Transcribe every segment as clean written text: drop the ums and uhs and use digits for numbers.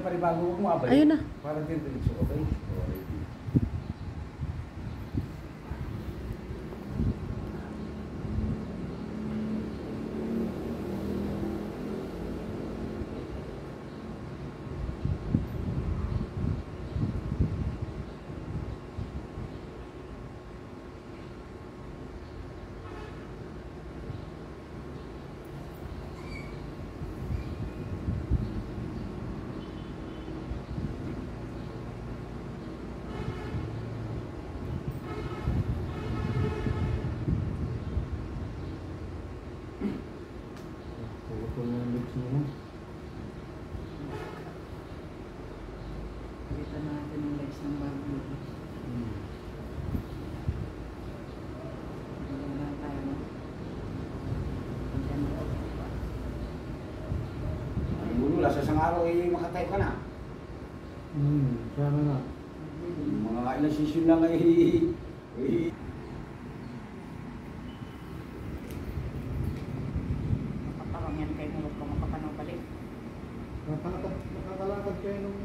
Panibago mo abay. Ayun na. Parang diretso, okay? Kita natin ang legs ng bago. Magandang tayo na. Ang gulo, sa isang araw ay makatayo ka na. Sana nga. Mga ilang session lang ay Nakatawang yan kayo nung kung makapanaw balik. Nakakalakad kayo nung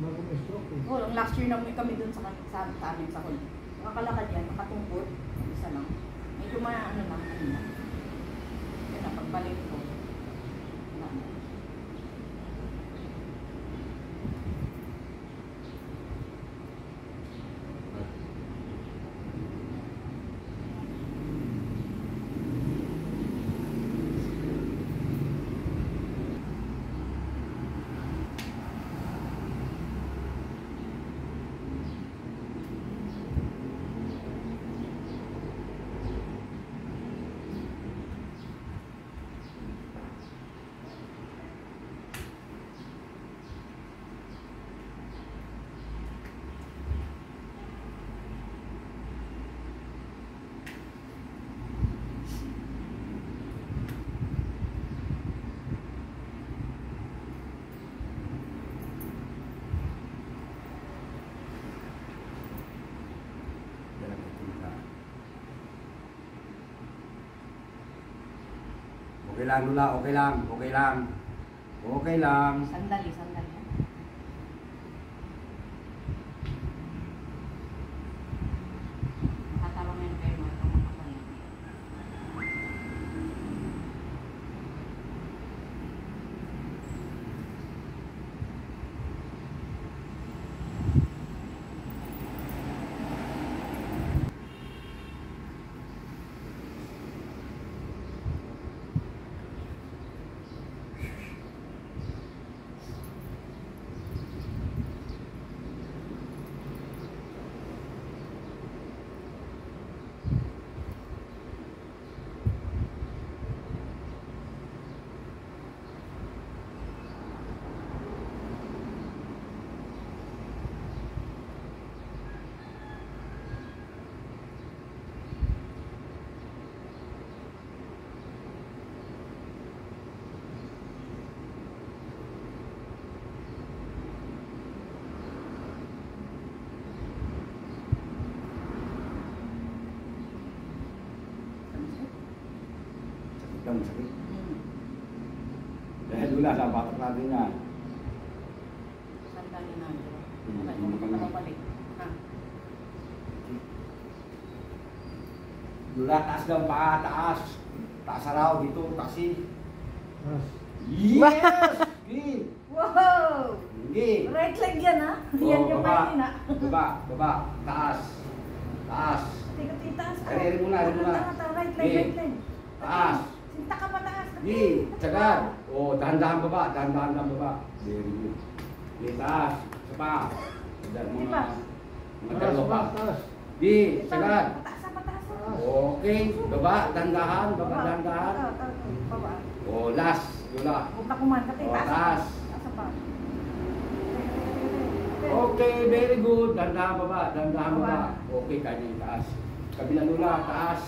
bagong stroke eh. Oo, last year naman kami dun sa amin sa hall. Nakakalakad yan, nakatungkod. Isa lang. Medyo ano lang, ano lang. Yun na, pagbalik ko. Wala na. okay lang, Lula, okay lang, okay lang. Okay lang. Sandali, sandali. Nakatawang yan kayo mga kung makapanaw. Sakit lang, sakit. Dahil Lula, sa batak natin yan. Sandali na. Hmm, Kung hindi ka na. makapanaw balik. Ha? Lula, taas daw pa, taas. Taas araw dito, taas eh. Mas. Yes! Hindi. Wow! Hindi. Right leg yan ha? Yan yung baba, mahina. baba, taas. Taas. Teka, titaas ka. Rin muna. Right leg, right leg. Taas. Sinta ka pataas. Hindi, tsagar. O, dahan-dahan baba, dahan-dahan lang baba. Very good. Hindi, taas. Isa pa. Di ba? Mga dalawa pa. Taas. Hindi, tsagar. Pataas, pataas. Okay, baba, dahan-dahan, baba, dahan-dahan. Baba. O, last. Lula. Huwag na kuman. Kasi O, taas. taas. Taas pa. Okay, very good. Dahan-dahan baba, dahan-dahan baba. Okay, kanya yung taas. Kabilang Lula, taas.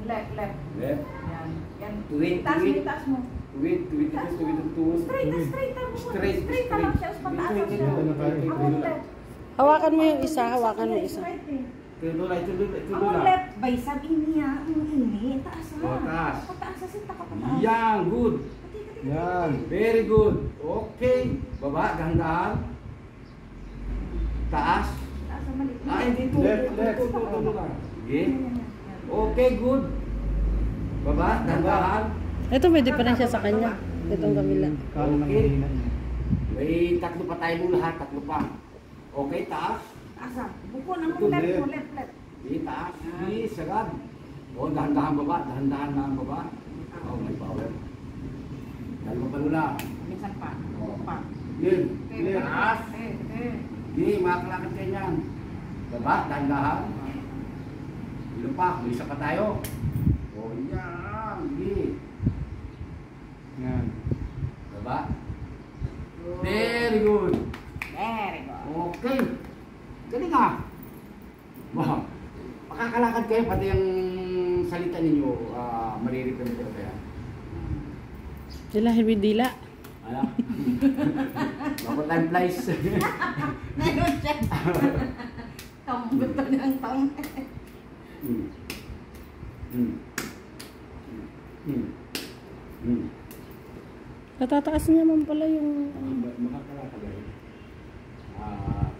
Left, left. Left. Yan. Yan. Tuwid, Taas mo, tuwid. taas mo. Tuwid, tuwid, tuwid, tuwid, tuwid. Straight, straight. Straight, Straight ka lang siya. Pataas lang siya. Ako left. Hawakan mo yung isa, hawakan mo yung isa. Right eh. Ito Lula, ito Lula, ito Ako Lula. left. Baysag, ini ha. Ini. Taas ha. O, taas. Pataas sa sinta ka pataas. Yan, good. Katika, Yan. Very good. Okay. Baba, dahan-dahan. Taas. Taas ang mali. Ah, hindi to. Left. Tulo lang. Sige. Okay, good. Baba, dahan-dahan. Ito may diferensya sa kanya. Itong kabila. Kala ng mahina niya. May tatlo pa tayo nung lahat. Tatlo pa. Okay, taas. Asa? Buko na Ito, mo left left. mo, left. Sige, taas. Sige, sagad. O, dahan-dahan baba. Dahan-dahan lang baba. Oh, may power. Dalawa pa nula. Minsan pa. Oo pa. Yun. Okay, Taas. Sige, makakalakad kayo yan. Baba, dahan-dahan. Ilan pa? May isa pa tayo. O, yan. Sige. Yan. Baba. Very good. Very good. Okay. Galing ah. Wow. Makakalakad kayo, pati yung salita ninyo, mariripin ko kaya. Dila, dila. Ano? Bako time flies. Ngayon siya. Gusto niyang tang. Hmm. Hmm. Hmm. Hmm. Natataas niya man pala yung... Makakalakad kayo.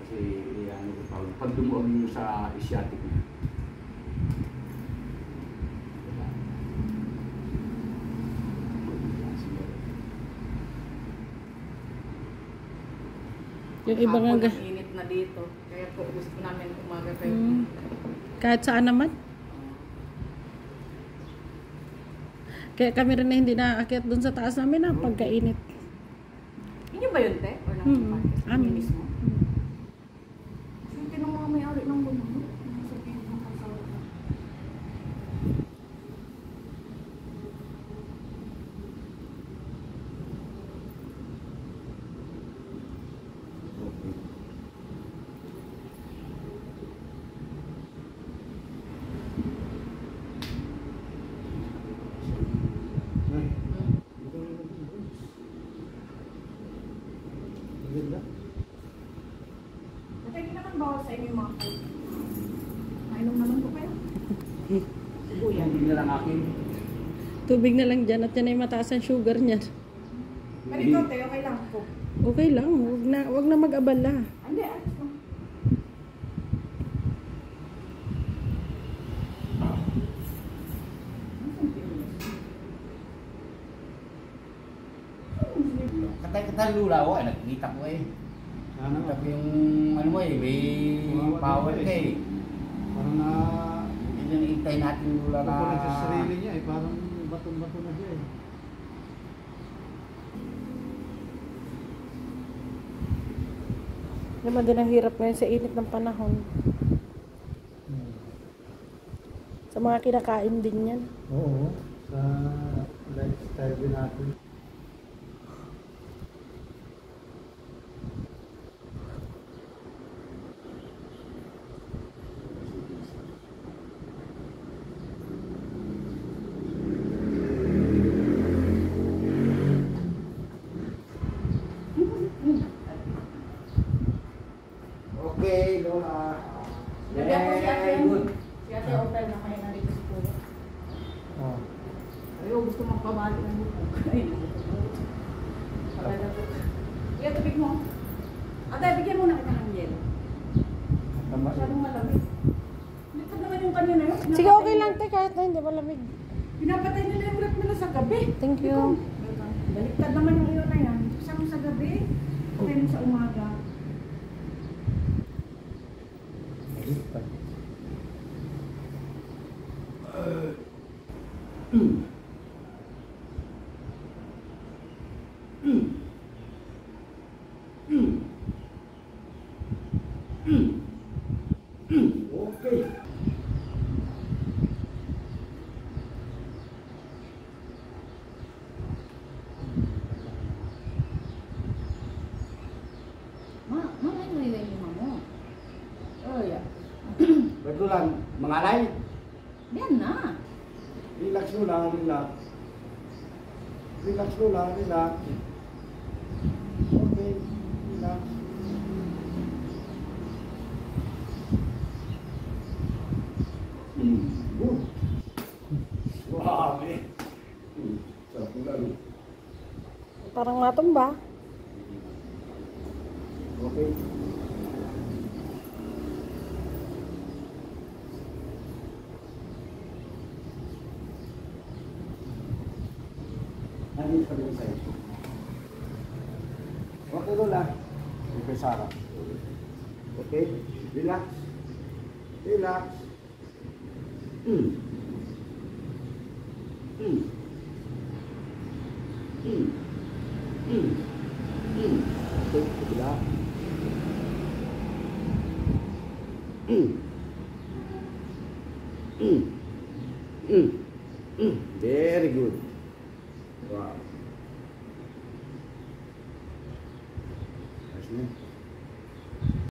Kasi ano ko tawag, pag dumuog mo sa Asiatic niya. Yung iba nga... Hapon, ang init na dito. Kaya po gusto namin umaga kayo. Kahit saan naman. Kaya kami rin na hindi nakaakyat doon sa taas namin na pagkainit. Inyo ba yun, te? Or lang Amin. mismo? Swerte ng mga may-ari ng buno. Sabihin ng kasawa. Maganda. At hindi naman bawal sa inyo yung mga food. Mainom naman ko kayo. Sibuyan. Hindi na lang akin. Tubig na lang dyan at yan ay mataas ang sugar niyan. Pero ikaw, te, okay lang po. Okay lang, wag na mag-abala. Hindi, alis lang. Katay-katay lula ko, nakikita ko eh. Ano? Tapos yung ano mo eh, may power ka eh. Parang na... Hindi na hintay natin yung lula na... Kukulit sa sarili niya eh. Parang bato-bato na siya eh. Naman din ang hirap ngayon sa init ng panahon. Sa mga kinakain din yan. Oo. Sa lifestyle din natin. Okay, Lola. Sabi ako si Ate, Very good. si Ate Opel na kaya narito si Kuya. Oh. Ayaw, gusto magpabalik ng buko. Ay, Kuya, tubig mo. Ate, bigyan mo na kita ng yelo. Tama. Masyadong malamig. Likod naman yung kanya na yun. Sige, okay lang te, kahit na hindi malamig. Pinapatay nila yung rep nila sa gabi. Thank you. Baliktad naman yung iyo na yan. Isang sa gabi, okay mo sa umaga. Baliktad. Okay. Ano yung lima mo? Oh, yeah. Ba't lang, mangalay? Yan na. Relax mo lang, relax. Relax mo lang, relax. Okay, relax. Good. Wow, man. Sarap mo lang. Parang matumba. Okay. Nandito pa din sa'yo. Okay, Lola. Okay, Sarah. Okay, relax. Relax. Mm. Mm. Mm. Mm. Mm. Okay, relax. Mm. Mm. Mm. Mm. Very good. Wow. That's me.